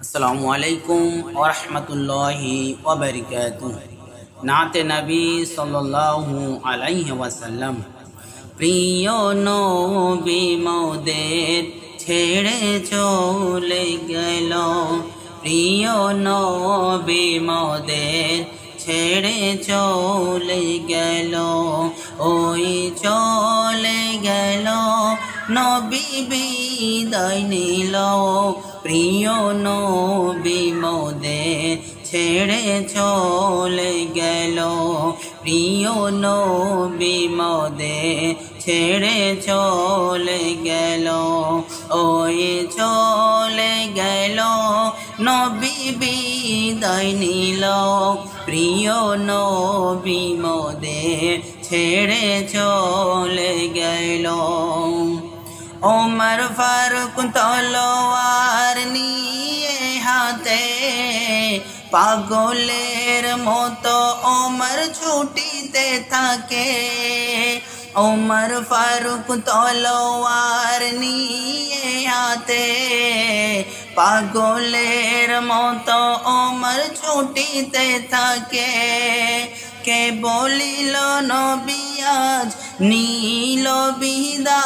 अस्सलामु अलैकुम व रहमतुल्लाहि व बरकातुहू। नाते नबी सल्लल्लाहु अलैहि वसल्लम। প্রিয় নবী মোদের ছেড়ে চলে গেল, প্রিয় নবী মোদের ছেড়ে চলে গেল, ওই চলে গেল নবী বিদায় নিল। প্রিয় নবী মোদের ছেড়ে চলে গেল, প্রিয় নবী মোদের ছেড়ে চলে গেল, ওই চলে গেল নবী বিদায় নিল। প্রিয় নবী মোদের ছেড়ে চলে গেল। ওমর ফারুক তলোয়ার নিয়ে হাতে, পাগলের মতো ওমর ছুটিতে থাকে। ওমর ফারুক তলোয়ার নিয়ে হাতে, পাগলের মতো ওমর ছুটিতে থাকে। কে বলিল নবী আজ নীল বিদায়,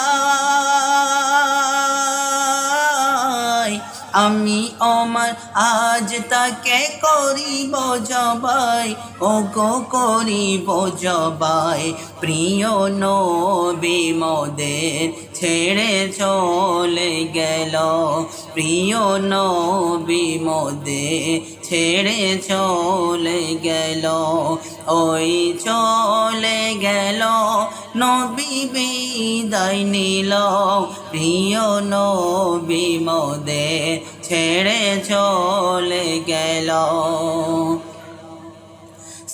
আমি ওমর আজ তাকে করিব জবাই, ও গো করিব জবাই। প্রিয় নবী মোদের ছেড়ে চলে গেল, প্রিয় নবী মোদের ছেড়ে চলে গেল, ওই চলে গেল নবী বিদায় নিল। প্রিয় নবী মোদের ছেড়ে চলে গেল।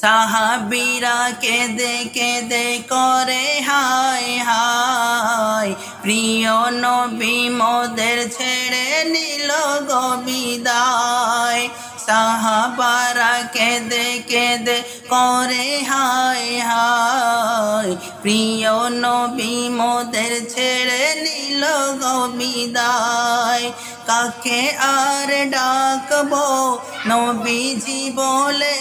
সাহাবীরা কেঁদে কেঁদে করে হায় হায়, প্রিয় নবী মোদের ছেড়ে নিল গো বিদায়। সাহাবারা কেঁদে কেঁদে করে হায় হায়, প্রিয় নবী মোদের ছেড়ে নিল গো বিদায়। কাকে আর ডাকবো নবীজি বলে,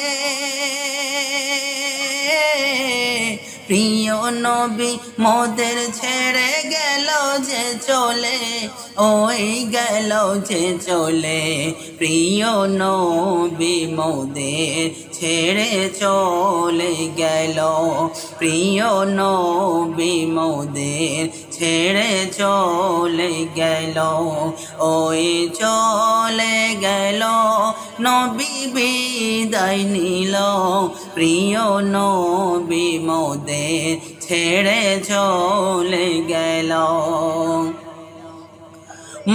প্রিয় নবী মোদের ছেড়ে গেল যে চলে, ওই গেল যে চলে। প্রিয় নবী মোদের ছেড়ে চলে গেল, প্রিয় নবী মোদের ছেড়ে চলে গেল, ওই চলে গেল নবী বিদায় নিল। প্রিয় নবী মোদের ছেড়ে চলে গেল।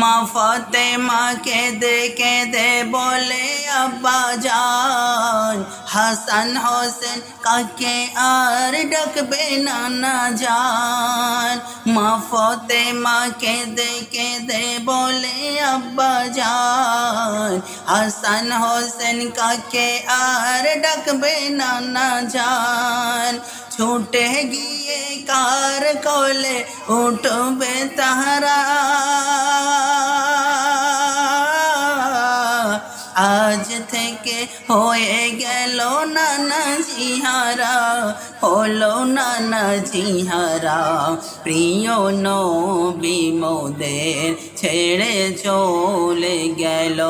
মা ফাতেমা কেঁদে কেঁদে বলে আব্বা জান, হাসান হোসেন কাকে আর ডাকবে নানা জান। মা ফাতেমা কেঁদে কেঁদে বলে আব্বা জান, হাসান হোসেন কাকে আর ডাকবে নানা জান। ছুটে গিয়ে কার কোলে উঠবে তাহারা, আজ থেকে হয়ে গেল নানা জিহারা, হলো নানা জিহারা। প্রিয় নবী মোদের ছেড়ে চলে গেল,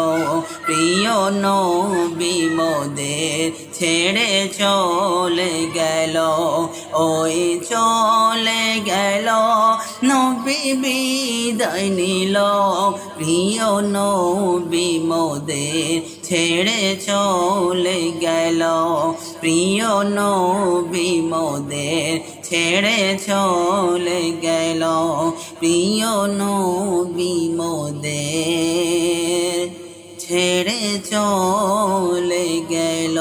প্রিয় নবী মোদের ছেড়ে চলে গেল, ওই চলে গেল নবী বিদায় নিল। প্রিয় নবী মোদের ছেড়ে চলে গেল, প্রিয় নবী মোদের ছেড়ে চলে গেল, প্রিয় নবী মোদের ছেড়ে চলে গেল।